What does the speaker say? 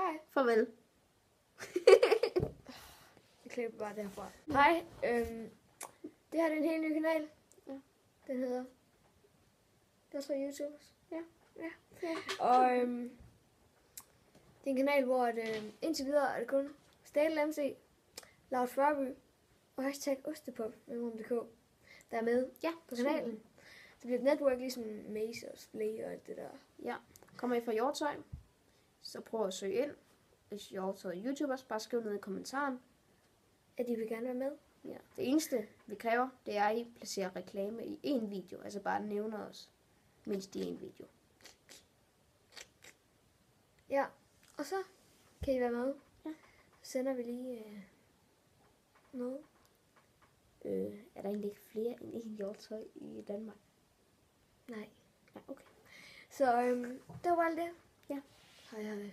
Hej. Farvel. Jeg klipper bare derfra. Hej. Det her er en helt ny kanal. Ja. Den hedder... Det er så YouTubers. Ja. Og det er en kanal, hvor indtil videre er det kun Stadel MC, Loud Frøby og hashtag Ostepop med .dk, der er med på kanalen. Det bliver et netværk ligesom Maze og Splay og alt det der. Ja. Kommer I fra Hjortøj, så prøv at søge ind. Hvis Hjortøj YouTubers, bare skriv ned i kommentaren. At de vil gerne være med. Ja. Det eneste, vi kræver, det er, at I placerer reklame i en video. Altså bare nævner os mindst i en video. Ja, og så kan I være med. Ja. Så sender vi lige noget. Er der egentlig ikke flere end en Hjortøj i Danmark? Nej. Ja, okay. Så det var alt det. Ja. Hej hej.